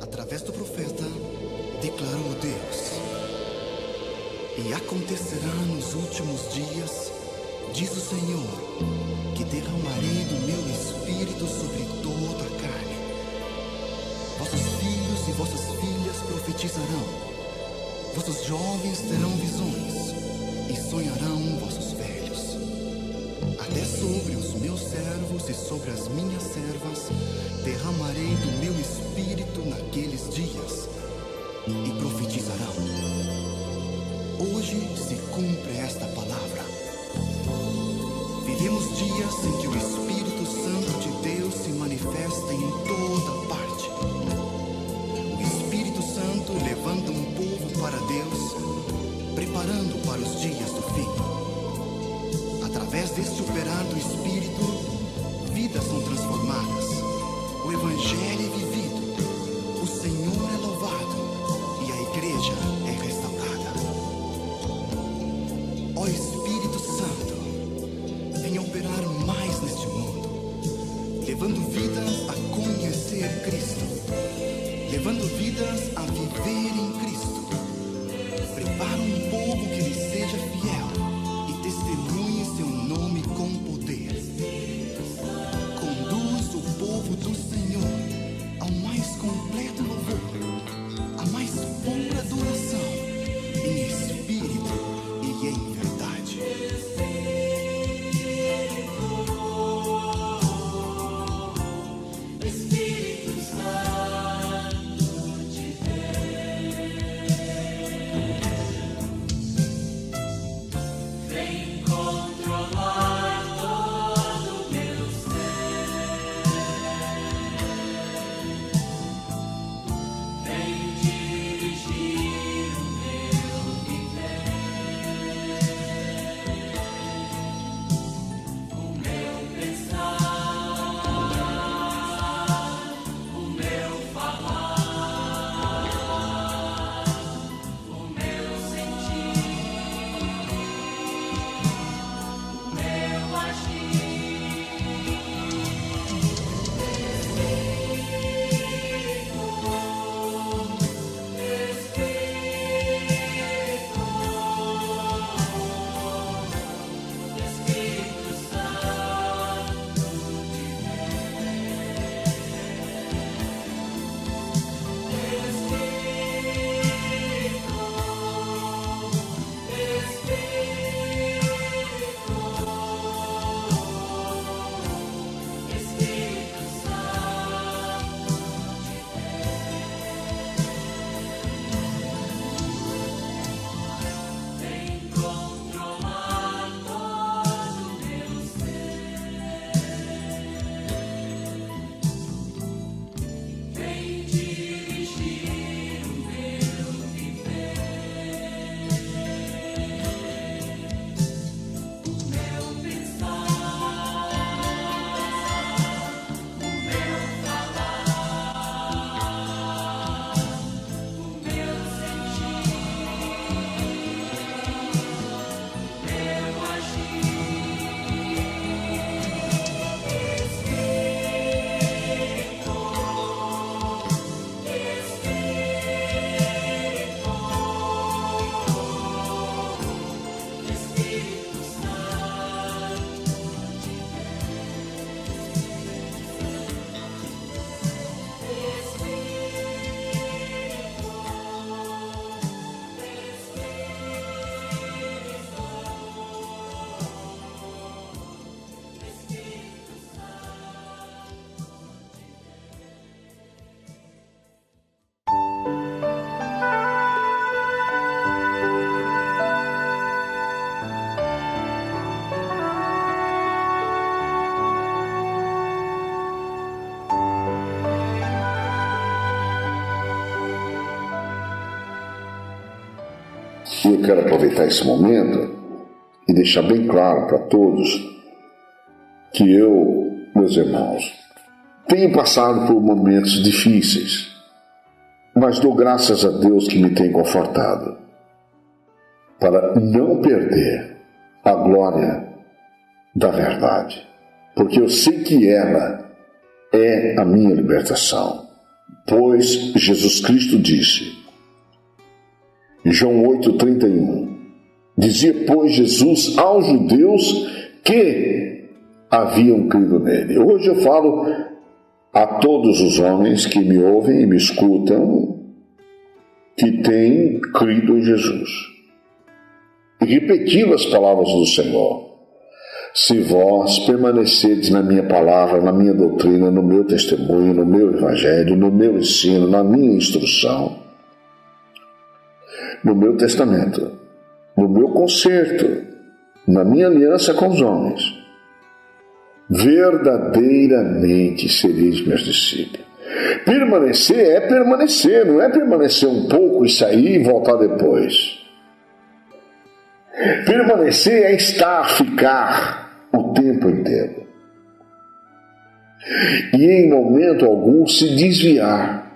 através do profeta, declarou Deus: e acontecerá nos últimos dias, diz o Senhor, que derramarei do meu espírito sobre toda a carne. Vossos filhos e vossas filhas profetizarão, vossos jovens terão visões, e sonharão vossos velhos. Até sobre os meus servos e sobre as minhas servas derramarei do meu espírito naqueles dias, e profetizarão. Hoje se cumpre esta palavra. Vivemos dias em que o Espírito Santo de Deus se manifesta em toda parte. O Espírito Santo levanta um povo para Deus, preparando para os dias do fim. Através deste operar do Espírito, vidas são transformadas, o Evangelho é vivido, o Senhor é louvado e a igreja é restaurada. Ó Espírito Santo, venha operar mais neste mundo, levando vidas a conhecer Cristo, levando vidas a viver em Cristo. Prepara um povo que lhe seja fiel e testemunhe seu nome com poder. Conduz o povo do Senhor ao mais completo louvor, à mais pura adoração, em espírito e em verdade. Espírito Santo de Deus, vem controlar todo o meu ser, vem dirigir o meu viver, o meu pensar, o meu falar, o meu sentir, o meu agir. Espírito Santo vem controlar todo o meu ser, vem dirigir o meu viver, o meu pensar, o meu falar, o meu sentir, o meu agir. Espírito Santo E eu quero aproveitar esse momento e deixar bem claro para todos que eu, meus irmãos, tenho passado por momentos difíceis, mas dou graças a Deus que me tem confortado, para não perder a glória da verdade, porque eu sei que ela é a minha libertação. pois Jesus Cristo disse, em João 8,31, dizia, pois, Jesus aos judeus que haviam crido nele. Hoje eu falo a todos os homens que me ouvem e me escutam, que têm crido em Jesus. E repetindo as palavras do Senhor, se vós permanecerdes na minha palavra, na minha doutrina, no meu testemunho, no meu evangelho, no meu ensino, na minha instrução, no meu testamento, no meu conserto, na minha aliança com os homens, verdadeiramente sereis meus discípulos. Permanecer é permanecer, não é permanecer um pouco e sair e voltar depois. Permanecer é estar, ficar o tempo inteiro. E em momento algum se desviar.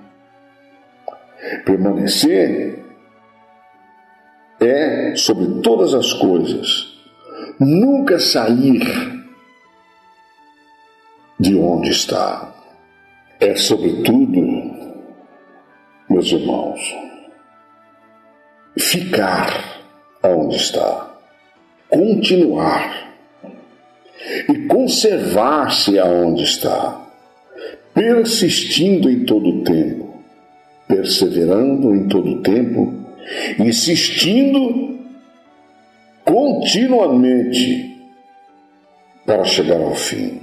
Permanecer é, sobre todas as coisas, nunca sair de onde está. É, sobretudo, meus irmãos, ficar onde está, continuar e conservar-se aonde está, persistindo em todo o tempo, perseverando em todo o tempo, insistindo continuamente para chegar ao fim.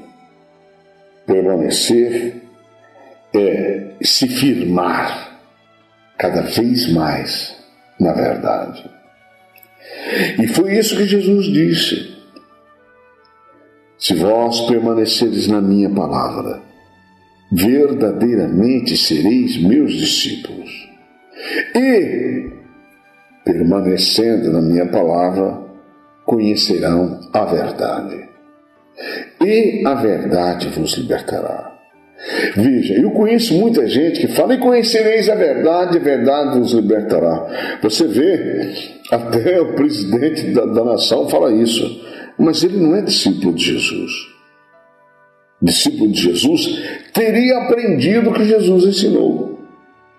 Permanecer é se firmar cada vez mais na verdade. E foi isso que Jesus disse. Se vós permaneceres na minha palavra, verdadeiramente sereis meus discípulos. E, permanecendo na minha palavra, conhecerão a verdade. E a verdade vos libertará. Veja, eu conheço muita gente que fala, e conhecereis a verdade vos libertará. Você vê, até o presidente da nação fala isso, mas ele não é discípulo de Jesus. Discípulo de Jesus teria aprendido o que Jesus ensinou,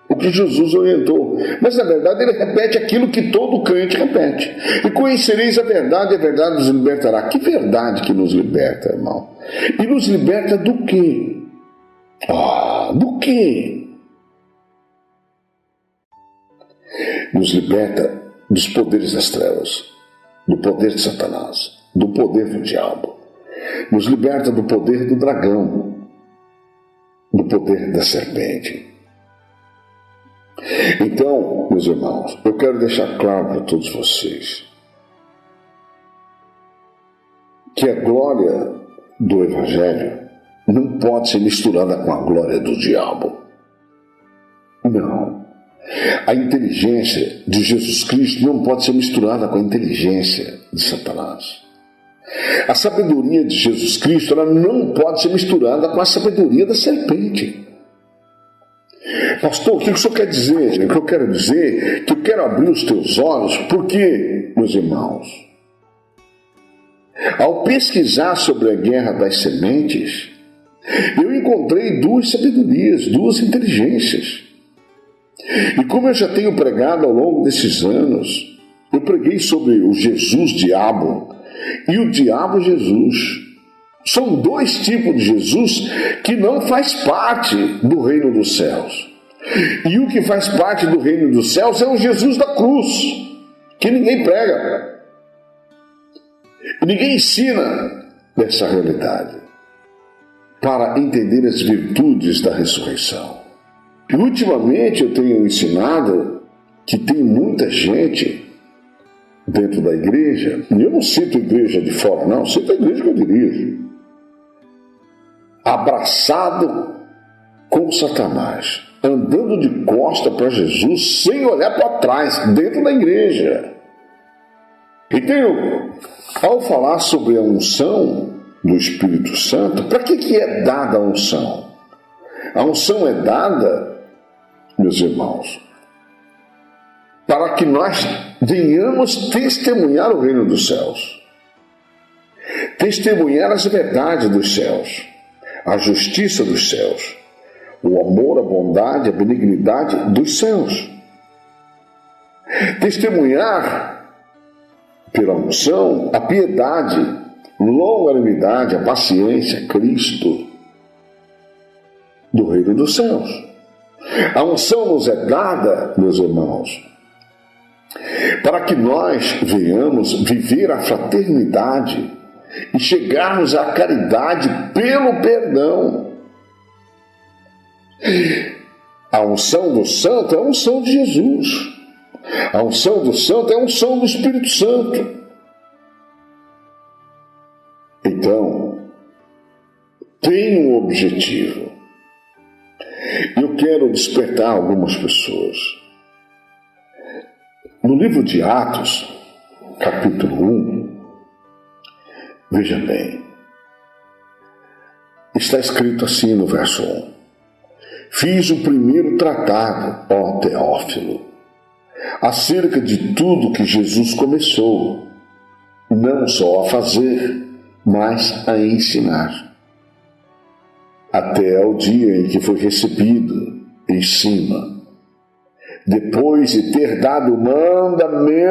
o que Jesus orientou, mas na verdade ele repete aquilo que todo crente repete. E conhecereis a verdade vos libertará. Que verdade que nos liberta, irmão? E nos liberta do quê? Do quê? Nos liberta dos poderes das trevas, do poder de Satanás, do poder do diabo. Nos liberta do poder do dragão, do poder da serpente. Então, meus irmãos, eu quero deixar claro para todos vocês que a glória do Evangelho não pode ser misturada com a glória do diabo. Não. A inteligência de Jesus Cristo não pode ser misturada com a inteligência de Satanás. A sabedoria de Jesus Cristo, ela não pode ser misturada com a sabedoria da serpente. Pastor, o que o senhor quer dizer? O que eu quero dizer é que eu quero abrir os teus olhos, porque, meus irmãos, ao pesquisar sobre a guerra das sementes, eu encontrei duas sabedorias, duas inteligências. E como eu já tenho pregado ao longo desses anos, eu preguei sobre o Jesus-diabo e o diabo-Jesus. São dois tipos de Jesus que não faz parte do reino dos céus. E o que faz parte do reino dos céus é o Jesus da cruz, que ninguém prega. E ninguém ensina dessa realidade para entender as virtudes da ressurreição. E ultimamente eu tenho ensinado que tem muita gente dentro da igreja, e eu não cito a igreja de fora, não, cito a igreja que eu dirijo, abraçado com Satanás, andando de costa para Jesus, sem olhar para trás, dentro da igreja. Então, ao falar sobre a unção do Espírito Santo, para que é dada a unção? A unção é dada, meus irmãos, para que nós venhamos testemunhar o reino dos céus, testemunhar as verdades dos céus, a justiça dos céus, o amor, a bondade, a benignidade dos céus. Testemunhar pela unção a piedade, longanimidade, a paciência, Cristo, do reino dos céus. A unção nos é dada, meus irmãos, para que nós venhamos viver a fraternidade e chegarmos à caridade pelo perdão. A unção do santo é a unção de Jesus. A unção do santo é a unção do Espírito Santo. Então, tem um objetivo. Eu quero despertar algumas pessoas. No livro de Atos, capítulo 1, veja bem, está escrito assim no verso 1: Fiz o primeiro tratado, ó Teófilo, acerca de tudo que Jesus começou, não só a fazer, mas a ensinar, até o dia em que foi recebido em cima, depois de ter dado mandamentos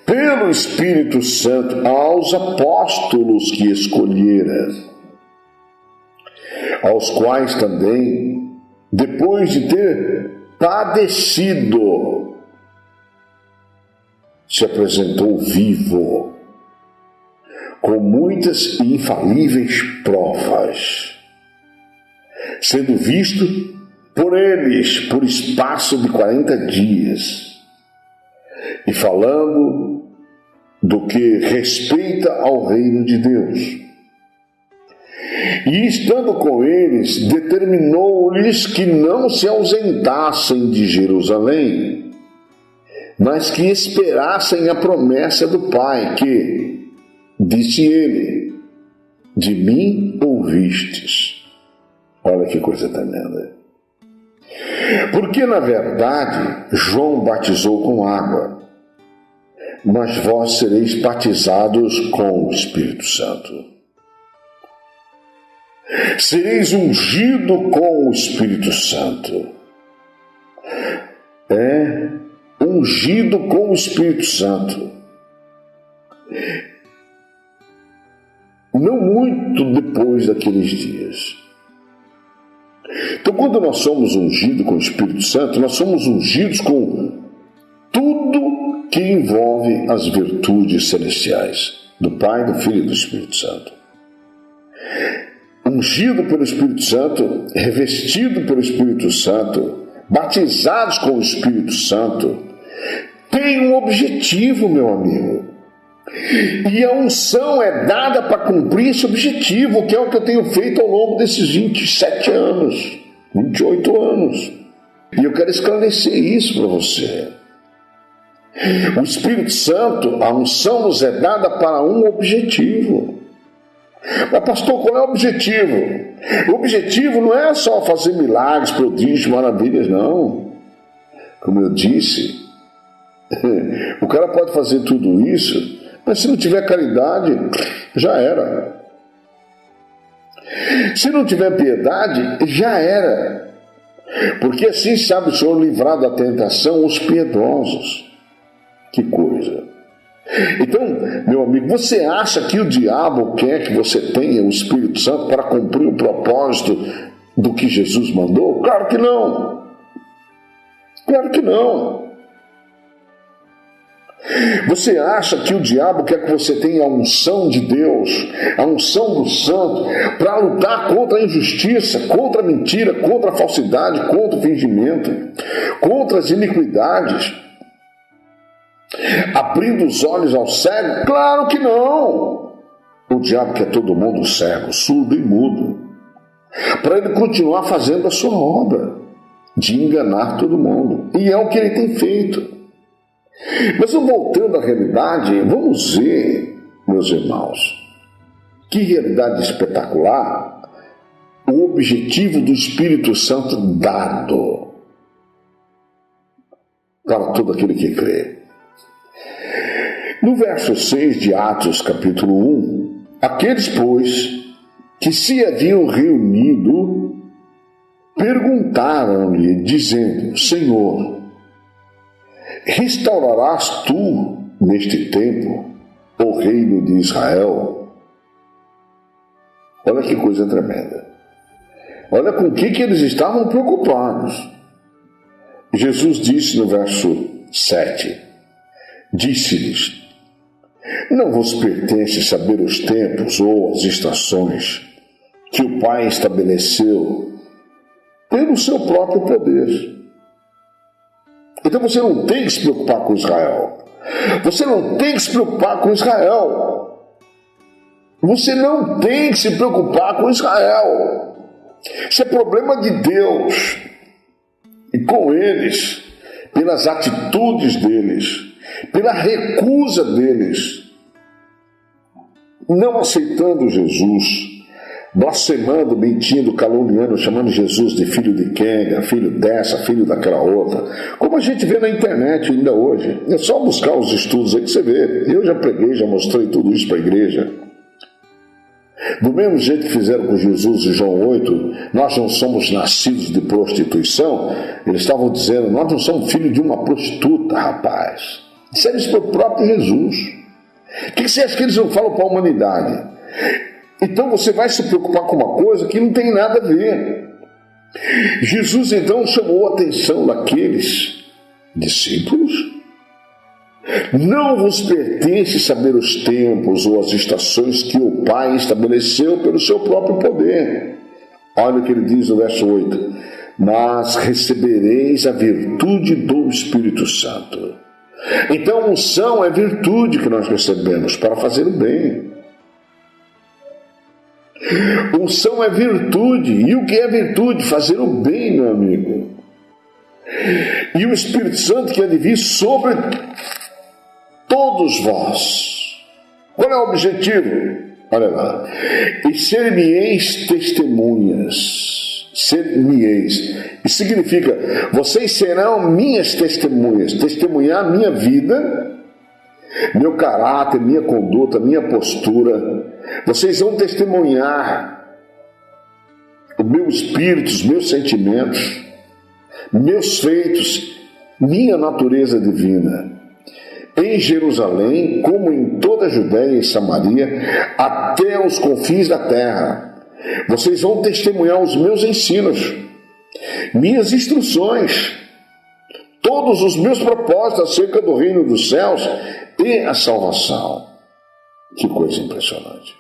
pelo Espírito Santo aos apóstolos que escolhera, aos quais também, depois de ter padecido, se apresentou vivo, com muitas e infalíveis provas, sendo visto por eles por espaço de 40 dias, e falando do que respeita ao reino de Deus. E estando com eles, determinou-lhes que não se ausentassem de Jerusalém, mas que esperassem a promessa do Pai, que, disse ele, de mim ouvistes. Olha que coisa tremenda. Porque, na verdade, João batizou com água, mas vós sereis batizados com o Espírito Santo. Sereis ungido com o Espírito Santo. Ungido com o Espírito Santo. Não muito depois daqueles dias. Então, quando nós somos ungidos com o Espírito Santo, nós somos ungidos com tudo que envolve as virtudes celestiais do Pai, do Filho e do Espírito Santo. Ungido pelo Espírito Santo, revestido pelo Espírito Santo, batizados com o Espírito Santo, tem um objetivo, meu amigo. E a unção é dada para cumprir esse objetivo, que é o que eu tenho feito ao longo desses 27 anos, 28 anos. E eu quero esclarecer isso para você. O Espírito Santo, a unção nos é dada para um objetivo. Mas, pastor, qual é o objetivo? O objetivo não é só fazer milagres, prodígios, maravilhas, não. Como eu disse, o cara pode fazer tudo isso, mas se não tiver caridade, já era. Se não tiver piedade, já era. Porque assim sabe o Senhor livrar da tentação os piedosos. Que coisa. Então, meu amigo, você acha que o diabo quer que você tenha o Espírito Santo para cumprir o propósito do que Jesus mandou? Claro que não. Claro que não. Você acha que o diabo quer que você tenha a unção de Deus, a unção do santo, para lutar contra a injustiça, contra a mentira, contra a falsidade, contra o fingimento, contra as iniquidades, abrindo os olhos ao cego? Claro que não. O diabo quer todo mundo cego, surdo e mudo, para ele continuar fazendo a sua obra de enganar todo mundo. E é o que ele tem feito. Mas voltando à realidade, vamos ver, meus irmãos, que realidade espetacular o objetivo do Espírito Santo dado para todo aquele que crê. No verso 6 de Atos, capítulo 1, aqueles, pois, que se haviam reunido perguntaram-lhe, dizendo: Senhor, restaurarás tu neste tempo o reino de Israel? Olha que coisa tremenda. Olha com o que eles estavam preocupados. Jesus disse no verso 7, disse-lhes: não vos pertence saber os tempos ou as estações que o Pai estabeleceu pelo seu próprio poder. Então você não tem que se preocupar com Israel. Você não tem que se preocupar com Israel. Você não tem que se preocupar com Israel. Isso é problema de Deus. E com eles, pelas atitudes deles, pela recusa deles, não aceitando Jesus, blasfemando, mentindo, caluniando, chamando Jesus de filho de quem, filho dessa, filho daquela outra, como a gente vê na internet ainda hoje. É só buscar os estudos aí que você vê. Eu já preguei, já mostrei tudo isso para a igreja. Do mesmo jeito que fizeram com Jesus em João 8, nós não somos nascidos de prostituição, eles estavam dizendo: nós não somos filhos de uma prostituta, rapaz. Disseram isso para o próprio Jesus. O que você acha que eles não falam para a humanidade? Então você vai se preocupar com uma coisa que não tem nada a ver. Jesus então chamou a atenção daqueles discípulos. Não vos pertence saber os tempos ou as estações que o Pai estabeleceu pelo seu próprio poder. Olha o que ele diz no verso 8: mas recebereis a virtude do Espírito Santo. Então, unção é virtude que nós recebemos para fazer o bem. Unção é virtude. E o que é virtude? Fazer o bem, meu amigo. E o Espírito Santo que há de vir sobre todos vós. Qual é o objetivo? Olha lá. E ser-me-eis testemunhas. Ser-me-eis. Isso significa: vocês serão minhas testemunhas. Testemunhar a minha vida, meu caráter, minha conduta, minha postura. Vocês vão testemunhar o meu espírito, os meus sentimentos, meus feitos, minha natureza divina, em Jerusalém, como em toda a Judéia e Samaria, até os confins da terra. Vocês vão testemunhar os meus ensinos, minhas instruções, todos os meus propósitos acerca do reino dos céus e a salvação. Que coisa impressionante.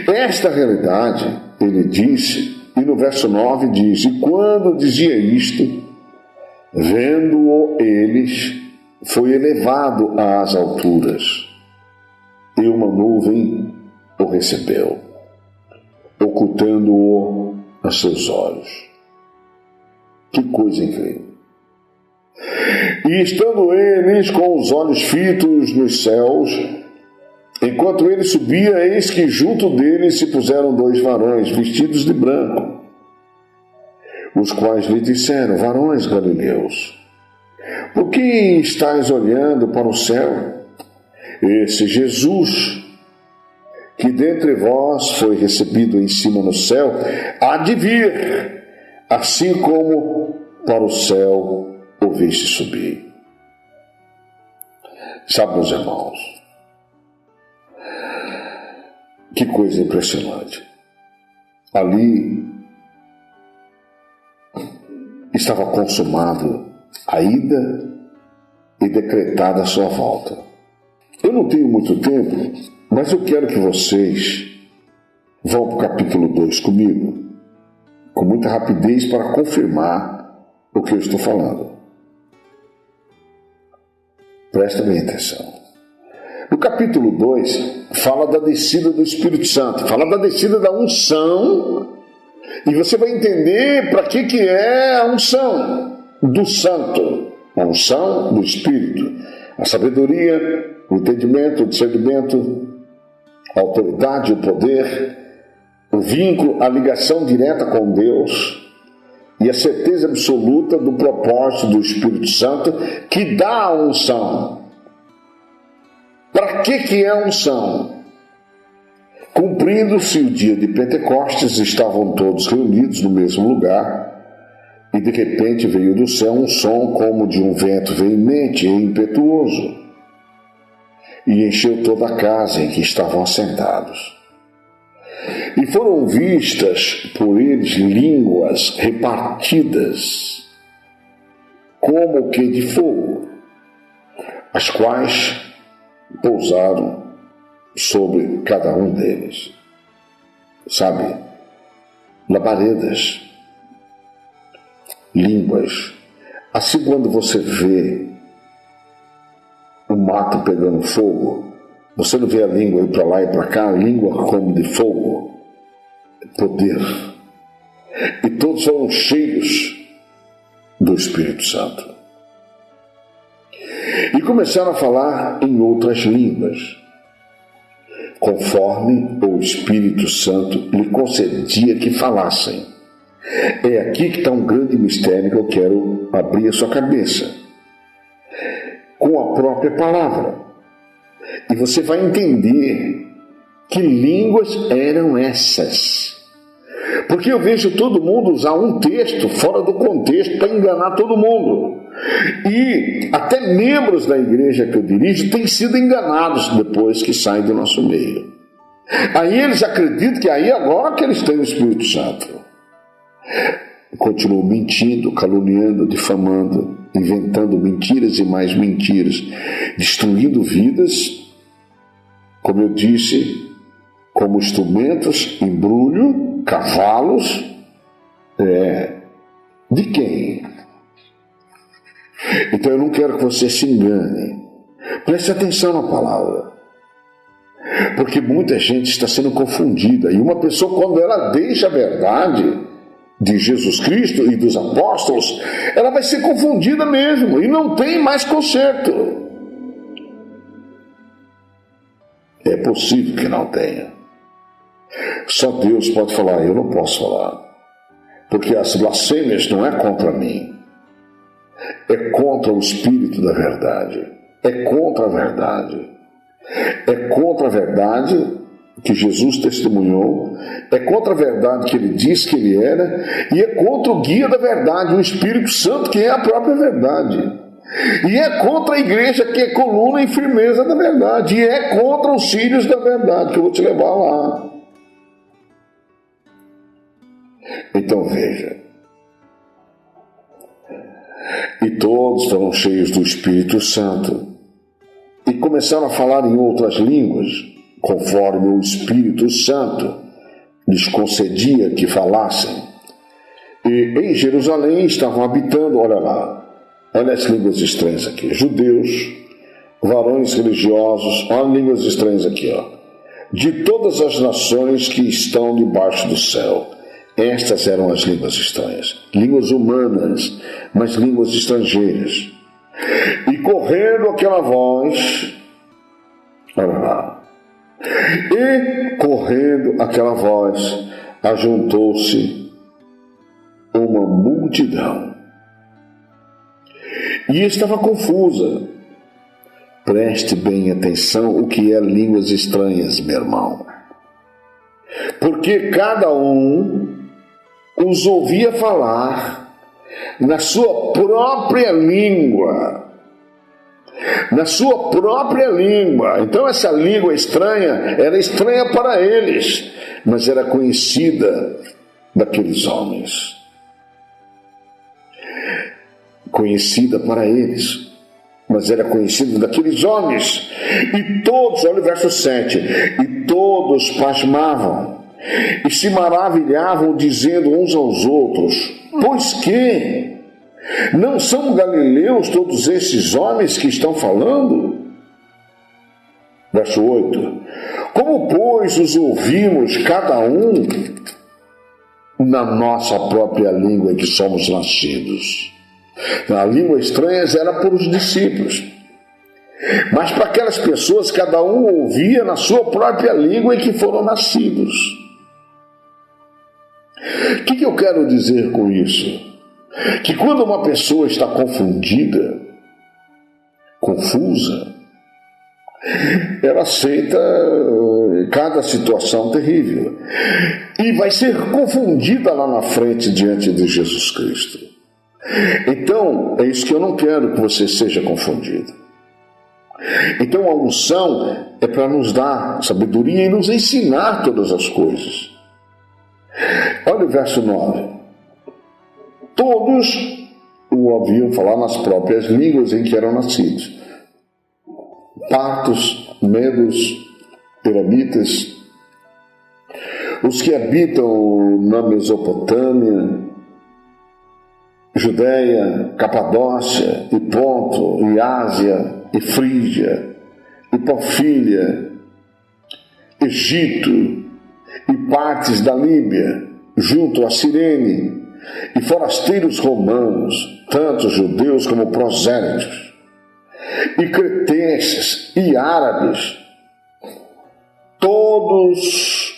Esta realidade, ele disse, e no verso 9 diz: e quando dizia isto, vendo-o eles, foi elevado às alturas, e uma nuvem o recebeu, ocultando-o a seus olhos. Que coisa incrível. E estando eles com os olhos fitos nos céus, enquanto ele subia, eis que junto dele se puseram 2 varões, vestidos de branco, os quais lhe disseram: varões galileus, por que estáis olhando para o céu? Esse Jesus, que dentre vós foi recebido em cima no céu, há de vir, assim como para o céu o viste subir. Sabe, meus irmãos, que coisa impressionante. Ali estava consumado a ida e decretada a sua volta. Eu não tenho muito tempo, mas eu quero que vocês vão para o capítulo 2 comigo, com muita rapidez, para confirmar o que eu estou falando. Presta bem atenção. No capítulo 2, fala da descida do Espírito Santo, fala da descida da unção, e você vai entender para que é a unção do Santo, a unção do Espírito, a sabedoria, o entendimento, o discernimento, a autoridade, o poder, o vínculo, a ligação direta com Deus e a certeza absoluta do propósito do Espírito Santo que dá a unção. Para que é a unção? Cumprindo-se o dia de Pentecostes, estavam todos reunidos no mesmo lugar, e de repente veio do céu um som como de um vento veemente e impetuoso, e encheu toda a casa em que estavam assentados. E foram vistas por eles línguas repartidas, como que de fogo, as quais pousaram sobre cada um deles. Sabe, labaredas, línguas. Assim, quando você vê o mato pegando fogo, você não vê a língua ir para lá e para cá, a língua como de fogo, poder. E todos foram cheios do Espírito Santo. E começaram a falar em outras línguas, conforme o Espírito Santo lhe concedia que falassem. É aqui que está um grande mistério que eu quero abrir a sua cabeça. Com a própria palavra. E você vai entender que línguas eram essas. Porque eu vejo todo mundo usar um texto fora do contexto para enganar todo mundo. E até membros da igreja que eu dirijo têm sido enganados depois que saem do nosso meio. Aí eles acreditam que aí agora que eles têm o Espírito Santo. Continuam mentindo, caluniando, difamando, inventando mentiras e mais mentiras, destruindo vidas, como eu disse, como instrumentos, embrulho, cavalos, de quem? Então eu não quero que você se engane. Preste atenção na palavra. Porque muita gente está sendo confundida. E uma pessoa, quando ela deixa a verdade de Jesus Cristo e dos apóstolos, ela vai ser confundida mesmo. E não tem mais conserto. É possível que não tenha. Só Deus pode falar, eu não posso falar. Porque as blasfêmias não é contra mim. É contra o Espírito da verdade. É contra a verdade. É contra a verdade que Jesus testemunhou. É contra a verdade que ele disse que ele era. E é contra o guia da verdade, o Espírito Santo, que é a própria verdade. E é contra a igreja, que é coluna e firmeza da verdade. E é contra os filhos da verdade, que eu vou te levar lá. Então veja. E todos foram cheios do Espírito Santo e começaram a falar em outras línguas, conforme o Espírito Santo lhes concedia que falassem. E em Jerusalém estavam habitando, olha lá, olha as línguas estranhas aqui, judeus, varões religiosos, olha línguas estranhas aqui, ó, de todas as nações que estão debaixo do céu. Estas eram as línguas estranhas, línguas humanas, mas línguas estrangeiras. E correndo aquela voz, olha lá, e correndo aquela voz, ajuntou-se uma multidão. E estava confusa. Preste bem atenção o que é línguas estranhas, meu irmão. Porque cada um os ouvia falar na sua própria língua. Na sua própria língua. Então essa língua estranha era estranha para eles, mas era conhecida daqueles homens. Conhecida para eles, mas era conhecida daqueles homens. E todos, olha o verso 7, e todos pasmavam e se maravilhavam, dizendo uns aos outros: pois que? Não são galileus todos esses homens que estão falando? Verso 8: como, pois, os ouvimos cada um na nossa própria língua em que somos nascidos? A língua estranha era para os discípulos. Mas para aquelas pessoas, cada um ouvia na sua própria língua em que foram nascidos. O que eu quero dizer com isso? Que quando uma pessoa está confundida, confusa, ela aceita cada situação terrível e vai ser confundida lá na frente diante de Jesus Cristo. Então, é isso que eu não quero que você seja confundido. Então, a unção é para nos dar sabedoria e nos ensinar todas as coisas. Olha o verso 9. Todos o ouviam falar nas próprias línguas em que eram nascidos. Partos, medos, elamitas, os que habitam na Mesopotâmia, Judéia, Capadócia, e Ponto, e Ásia, e Frígia, e Panfilha, Egito, e partes da Líbia, junto a Cirene, e forasteiros romanos, tanto judeus como prosélitos, e cretenses, e árabes, todos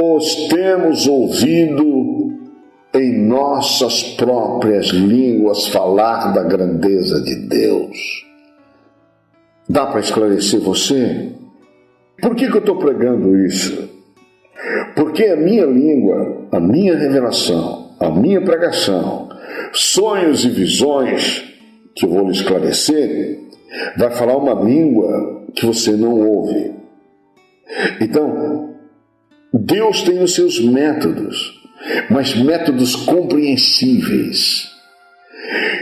os temos ouvido em nossas próprias línguas falar da grandeza de Deus. Dá para esclarecer você? Por que eu estou pregando isso? Porque a minha língua, a minha revelação, a minha pregação, sonhos e visões que eu vou lhe esclarecer, vai falar uma língua que você não ouve. Então, Deus tem os seus métodos, mas métodos compreensíveis.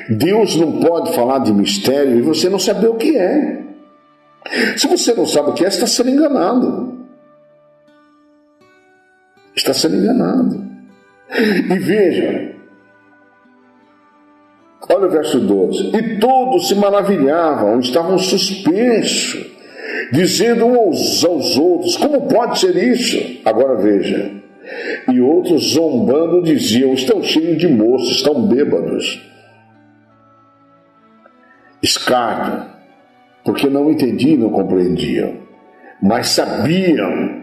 Deus não pode falar de mistério e você não saber o que é. Se você não sabe o que é, está sendo enganado. Está sendo enganado. E veja, olha o verso 12. E todos se maravilhavam, estavam suspensos, dizendo uns aos outros: como pode ser isso? Agora veja. E outros zombando diziam: estão cheios de moços, estão bêbados. Escárnio, porque não entendiam, não compreendiam, mas sabiam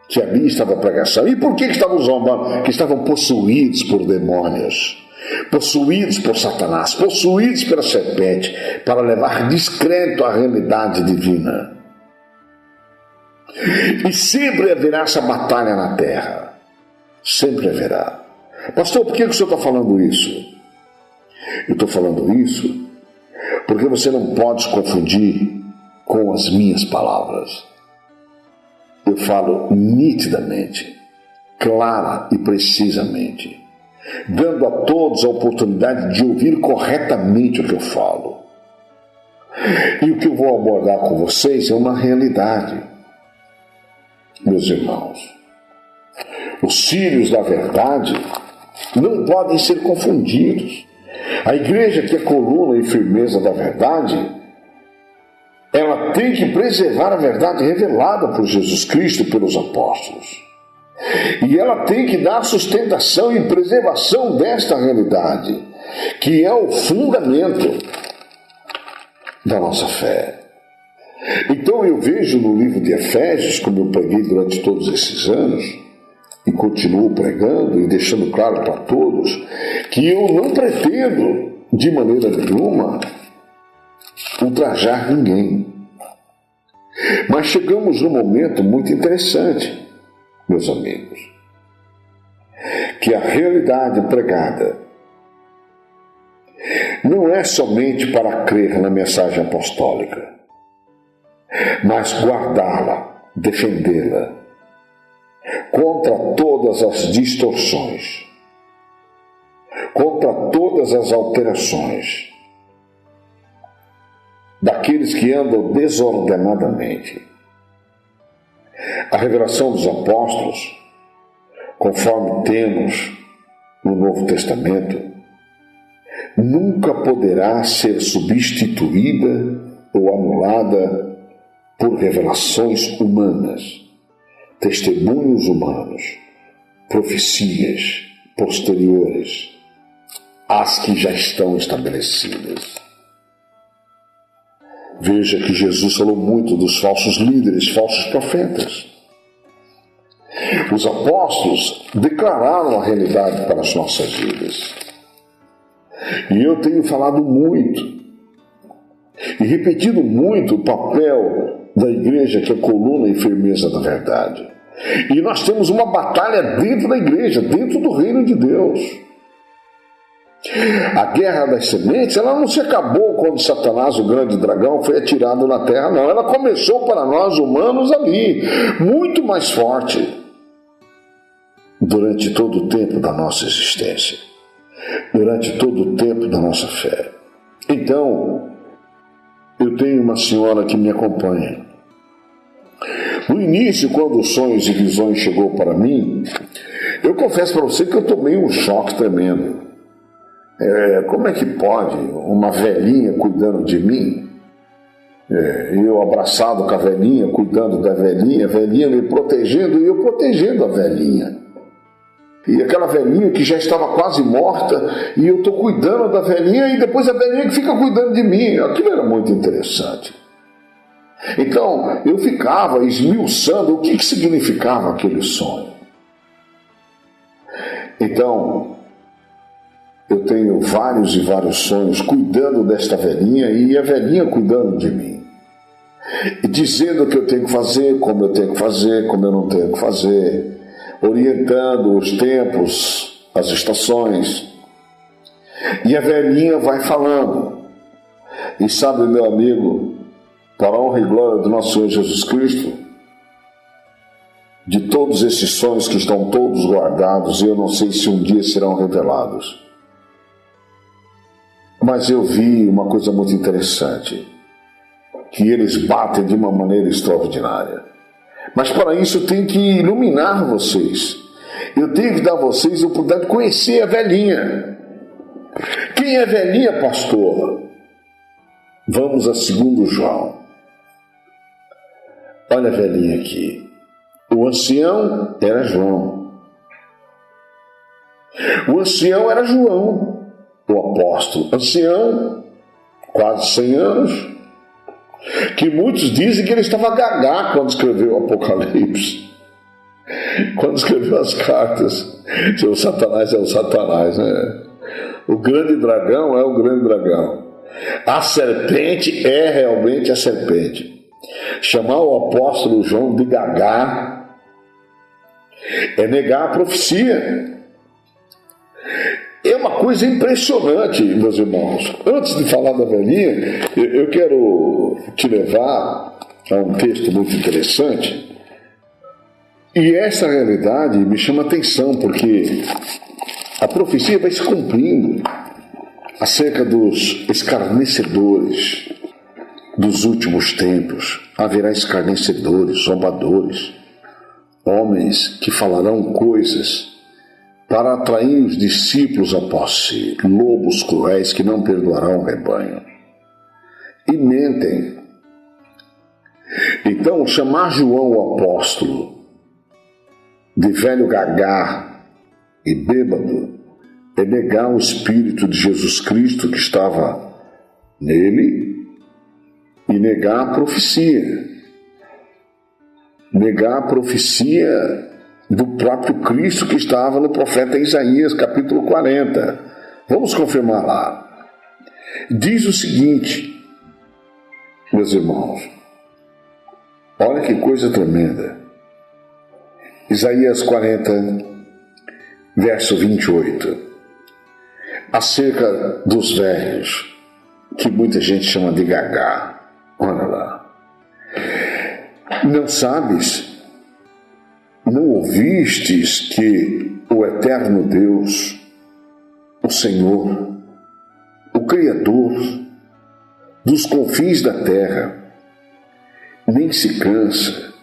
que ali estava a pregação. E por que estavam zombando? Que estavam possuídos por demônios, possuídos por Satanás, possuídos pela serpente, para levar descrédito à realidade divina. E sempre haverá essa batalha na terra. Sempre haverá. Pastor, por que o senhor está falando isso? Eu estou falando isso porque você não pode se confundir com as minhas palavras. Eu falo nitidamente, clara e precisamente, dando a todos a oportunidade de ouvir corretamente o que eu falo. E o que eu vou abordar com vocês é uma realidade, meus irmãos. Os filhos da verdade não podem ser confundidos. A igreja, que é coluna e firmeza da verdade, ela tem que preservar a verdade revelada por Jesus Cristo e pelos apóstolos. E ela tem que dar sustentação e preservação desta realidade, que é o fundamento da nossa fé. Então eu vejo no livro de Efésios, como eu preguei durante todos esses anos, e continuo pregando e deixando claro para todos, que eu não pretendo, de maneira nenhuma, ultrajar ninguém. Mas chegamos num momento muito interessante, meus amigos, que a realidade pregada não é somente para crer na mensagem apostólica, mas guardá-la, defendê-la contra todas as distorções, contra todas as alterações daqueles que andam desordenadamente. A revelação dos apóstolos, conforme temos no Novo Testamento, nunca poderá ser substituída ou anulada por revelações humanas, testemunhos humanos, profecias posteriores às que já estão estabelecidas. Veja que Jesus falou muito dos falsos líderes, falsos profetas. Os apóstolos declararam a realidade para as nossas vidas. E eu tenho falado muito e repetido muito o papel da igreja, que é coluna e firmeza da verdade. E nós temos uma batalha dentro da igreja, dentro do reino de Deus. A guerra das sementes, ela não se acabou quando Satanás, o grande dragão, foi atirado na terra, não. Ela começou para nós humanos ali, muito mais forte, durante todo o tempo da nossa existência, durante todo o tempo da nossa fé. Então, eu tenho uma senhora que me acompanha. No início, quando os sonhos e visões chegou para mim, eu confesso para você que eu tomei um choque tremendo. Como é que pode uma velhinha cuidando de mim? Eu abraçado com a velhinha, cuidando da velhinha, a velhinha me protegendo e eu protegendo a velhinha. E aquela velhinha que já estava quase morta, e eu estou cuidando da velhinha, e depois a velhinha que fica cuidando de mim. Aquilo era muito interessante. Então, eu ficava esmiuçando o que significava aquele sonho. Então, eu tenho vários e vários sonhos cuidando desta velhinha e a velhinha cuidando de mim. E dizendo o que eu tenho que fazer, como eu tenho que fazer, como eu não tenho que fazer, orientando os tempos, as estações. E a velhinha vai falando. E sabe, meu amigo, para a honra e glória do nosso Senhor Jesus Cristo, de todos esses sonhos que estão todos guardados, eu não sei se um dia serão revelados. Mas eu vi uma coisa muito interessante, que eles batem de uma maneira extraordinária. Mas para isso eu tenho que iluminar vocês. Eu tenho que dar a vocês a oportunidade de conhecer a velhinha. Quem é a velhinha, pastor? Vamos a 2 João. Olha a velhinha aqui. O ancião era João. O ancião era João, o apóstolo. Ancião, quase 100 anos, que muitos dizem que ele estava gagá quando escreveu o Apocalipse, quando escreveu as cartas. O Satanás é o Satanás, né? O grande dragão é o grande dragão. A serpente é realmente a serpente. Chamar o apóstolo João de gagá é negar a profecia. É uma coisa impressionante, meus irmãos. Antes de falar da velhinha, eu quero te levar a um texto muito interessante. E essa realidade me chama atenção, porque a profecia vai se cumprindo acerca dos escarnecedores dos últimos tempos. Haverá escarnecedores, zombadores, homens que falarão coisas para atrair os discípulos após si, lobos cruéis que não perdoarão o rebanho. E mentem. Então, chamar João o apóstolo de velho gagá e bêbado é negar o Espírito de Jesus Cristo que estava nele e negar a profecia. Negar a profecia do próprio Cristo que estava no profeta Isaías, capítulo 40. Vamos confirmar lá. Diz o seguinte, meus irmãos, olha que coisa tremenda. Isaías 40, verso 28. Acerca dos velhos, que muita gente chama de gagá. Olha lá. Não sabes, não ouvistes que o eterno Deus, o Senhor, o Criador dos confins da terra, nem se cansa,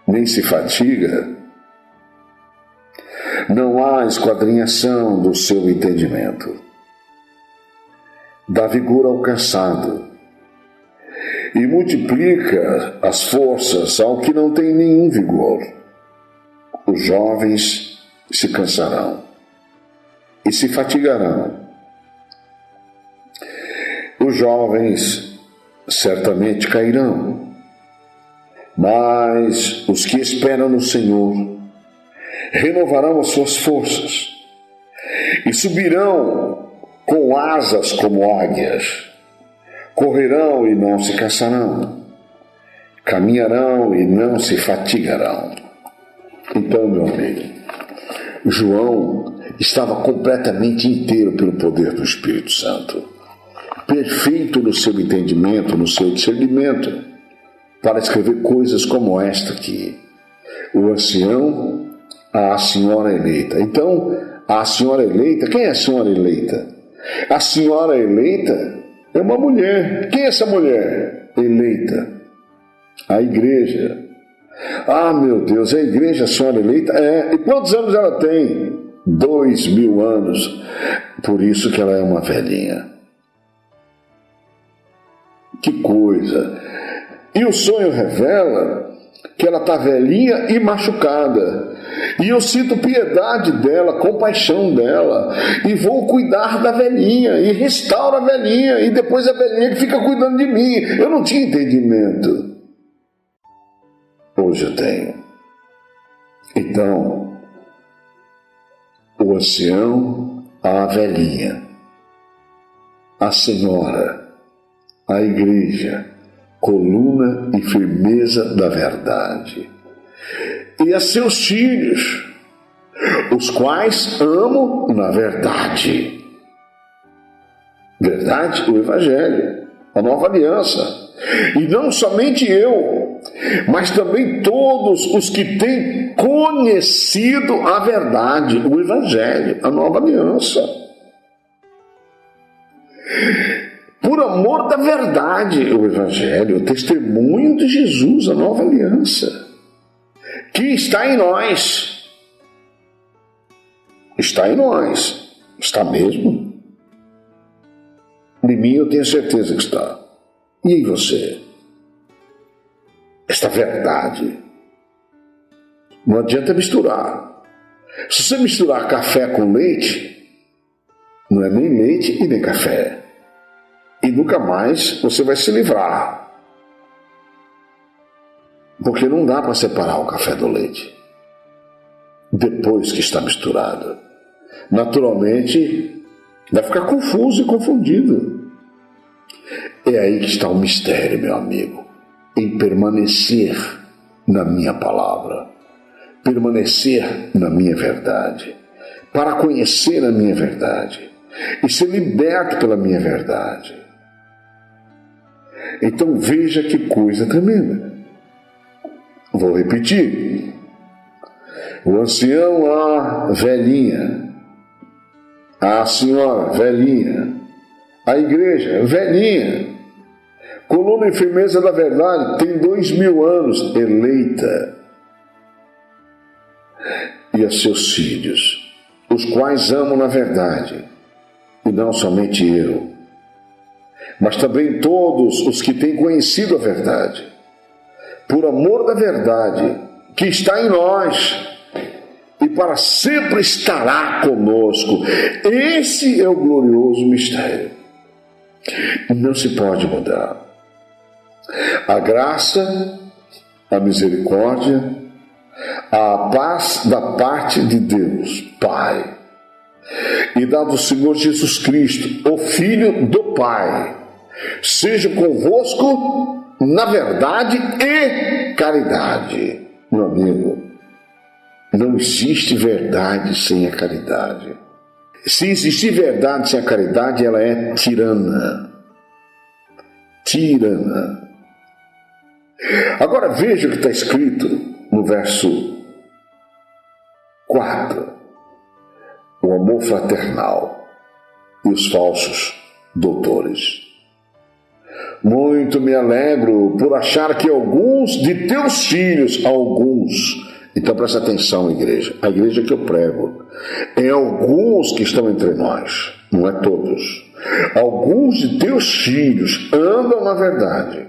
nem se fatiga? Não há esquadrinhação do seu entendimento. Dá vigor ao cansado e multiplica as forças ao que não tem nenhum vigor. Os jovens se cansarão e se fatigarão. Os jovens certamente cairão, mas os que esperam no Senhor renovarão as suas forças e subirão com asas como águias. correrão e não se cansarão, caminharão e não se fatigarão. Então, meu amigo, João estava completamente inteiro pelo poder do Espírito Santo, perfeito no seu entendimento, no seu discernimento, para escrever coisas como esta aqui: o ancião, a senhora eleita. Então, a senhora eleita, quem é a senhora eleita? A senhora eleita é uma mulher. Quem é essa mulher eleita? A igreja. Ah, meu Deus, a igreja, a senhora eleita? É. E quantos anos ela tem? 2000 anos. Por isso que ela é uma velhinha. Que coisa! E o sonho revela que ela está velhinha e machucada. E eu sinto piedade dela, compaixão dela, e vou cuidar da velhinha, e restauro a velhinha, e depois a velhinha que fica cuidando de mim. Eu não tinha entendimento. Hoje eu tenho. Então, o ancião, a velhinha, a senhora, a igreja, coluna e firmeza da verdade, e a seus filhos, os quais amo na verdade. Verdade? O Evangelho, a nova aliança. E não somente eu, mas também todos os que têm conhecido a verdade, o Evangelho, a nova aliança. Por amor da verdade, o Evangelho, o testemunho de Jesus, a nova aliança, que está em nós. Está em nós. Está mesmo? Em mim eu tenho certeza que está. E em você? Esta verdade. Não adianta misturar. Se você misturar café com leite, não é nem leite e nem café. E nunca mais você vai se livrar. Porque não dá para separar o café do leite depois que está misturado. Naturalmente, vai ficar confuso e confundido. É aí que está o mistério, meu amigo, em permanecer na minha palavra, permanecer na minha verdade, para conhecer a minha verdade e ser liberto pela minha verdade. Então veja que coisa tremenda. Vou repetir. O ancião, a velhinha, a senhora, velhinha, a igreja, velhinha, coluna e firmeza da verdade, tem 2000 anos, eleita, e a seus filhos, os quais amo na verdade, e não somente eu, mas também todos os que têm conhecido a verdade, por amor da verdade, que está em nós, e para sempre estará conosco. Esse é o glorioso mistério. Não se pode mudar. A graça, a misericórdia, a paz da parte de Deus, Pai, e da do Senhor Jesus Cristo, o Filho do Pai, seja convosco na verdade e caridade. Meu amigo, não existe verdade sem a caridade. Se existir verdade sem a caridade, ela é tirana. Tirana. Agora veja o que está escrito no verso 4. O amor fraternal e os falsos doutores. Muito me alegro por achar que alguns de teus filhos, então presta atenção, igreja, a igreja que eu prego, é alguns que estão entre nós, não é todos. Alguns de teus filhos andam na verdade,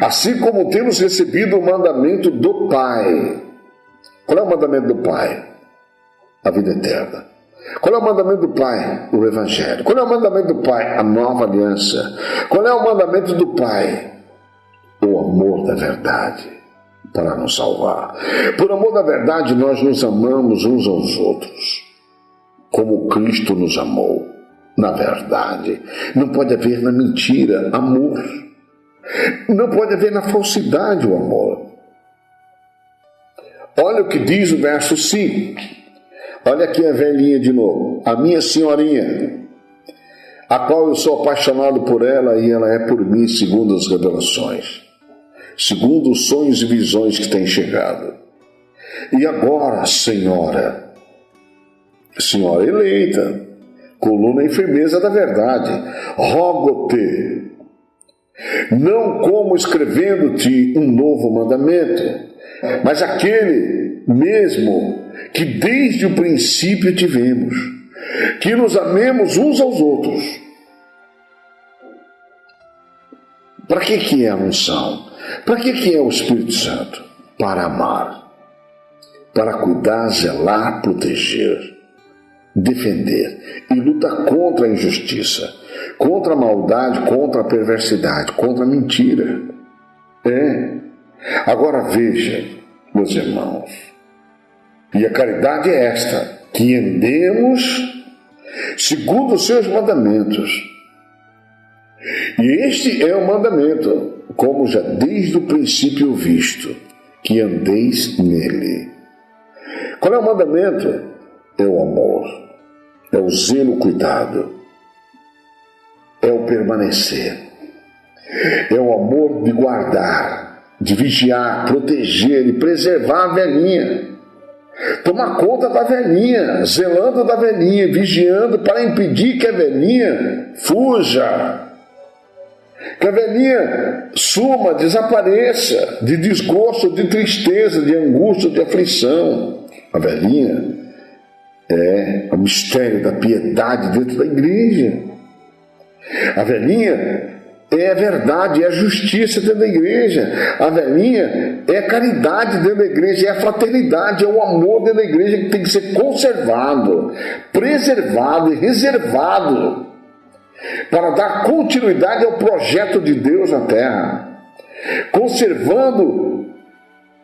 assim como temos recebido o mandamento do Pai. Qual é o mandamento do Pai? A vida eterna. Qual é o mandamento do Pai? O Evangelho. Qual é o mandamento do Pai? A nova aliança. Qual é o mandamento do Pai? O amor da verdade para nos salvar. Por amor da verdade, nós nos amamos uns aos outros, como Cristo nos amou. na verdade. Não pode haver na mentira amor. Não pode haver na falsidade o amor. Olha o que diz o verso 5. Olha aqui a velhinha de novo. A minha senhorinha, a qual eu sou apaixonado por ela e ela é por mim, segundo as revelações, segundo os sonhos e visões que têm chegado. E agora, senhora eleita, coluna e firmeza da verdade, rogo-te, não como escrevendo-te um novo mandamento, mas aquele mesmo que desde o princípio tivemos, que nos amemos uns aos outros. Para que é a unção? Para que é o Espírito Santo? Para amar, para cuidar, zelar, proteger, defender e lutar contra a injustiça, contra a maldade, contra a perversidade, contra a mentira. Agora veja, meus irmãos, e a caridade é esta, que andemos segundo os seus mandamentos. E este é o mandamento, como já desde o princípio visto, que andeis nele. Qual é o mandamento? É o amor, é o zelo, o cuidado, é o permanecer, é o amor de guardar, de vigiar, proteger e preservar a velhinha. Tomar conta da velhinha, zelando da velhinha, vigiando para impedir que a velhinha fuja, que a velhinha suma, desapareça de desgosto, de tristeza, de angústia, de aflição. A velhinha é o mistério da piedade dentro da igreja. A velhinha é a verdade, é a justiça dentro da igreja. A velhinha é a caridade dentro da igreja, é a fraternidade, é o amor dentro da igreja que tem que ser conservado, preservado e reservado para dar continuidade ao projeto de Deus na terra, conservando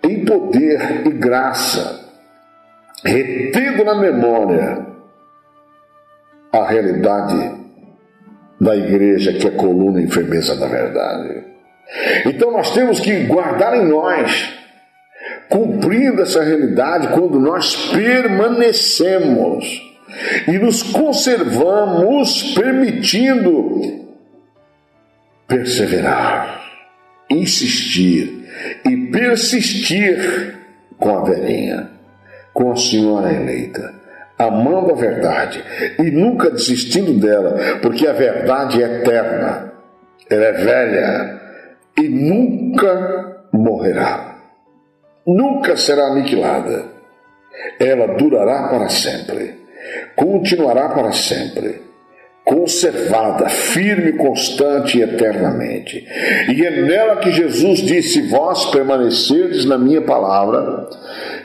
em poder e graça, retendo na memória a realidade da igreja, que é coluna e firmeza da verdade. Então nós temos que guardar em nós, cumprindo essa realidade, quando nós permanecemos e nos conservamos, permitindo perseverar, insistir e persistir com a velhinha, com a senhora eleita, amando a verdade e nunca desistindo dela, porque a verdade é eterna, ela é velha e nunca morrerá, nunca será aniquilada, ela durará para sempre, continuará para sempre, conservada, firme, constante e eternamente. E é nela que Jesus disse: vós permanecerdes na minha palavra,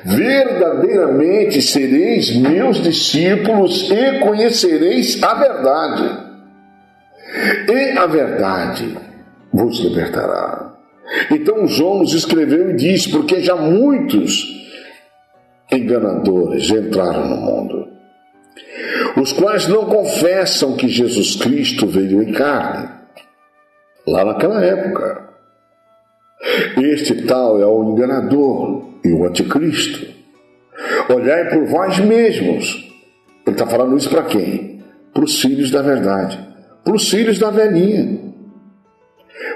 verdadeiramente sereis meus discípulos e conhecereis a verdade. E a verdade vos libertará. Então João nos escreveu e disse: porque já muitos enganadores entraram no mundo, os quais não confessam que Jesus Cristo veio em carne. Lá naquela época, este tal é o enganador e o anticristo. Olhai por vós mesmos. Ele está falando isso para quem? Para os filhos da verdade, para os filhos da velhinha,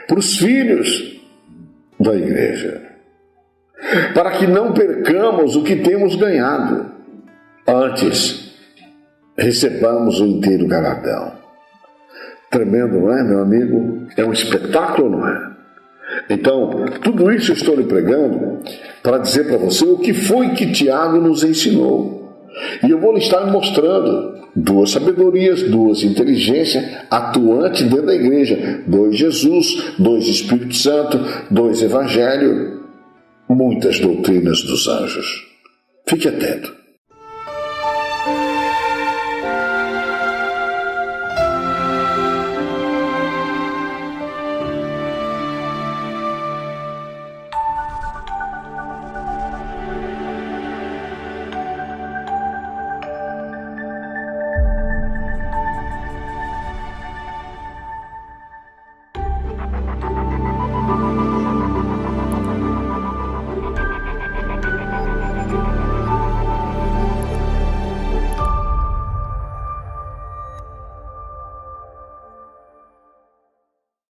para os filhos da igreja, para que não percamos o que temos ganhado, antes recebamos o inteiro galardão. Tremendo, não é, meu amigo? É um espetáculo, não é? Então, tudo isso eu estou lhe pregando para dizer para você o que foi que Tiago nos ensinou. E eu vou lhe estar mostrando duas sabedorias, duas inteligências atuantes dentro da igreja. 2 Jesus, 2 Espírito Santo, 2 Evangelho, muitas doutrinas dos anjos. Fique atento.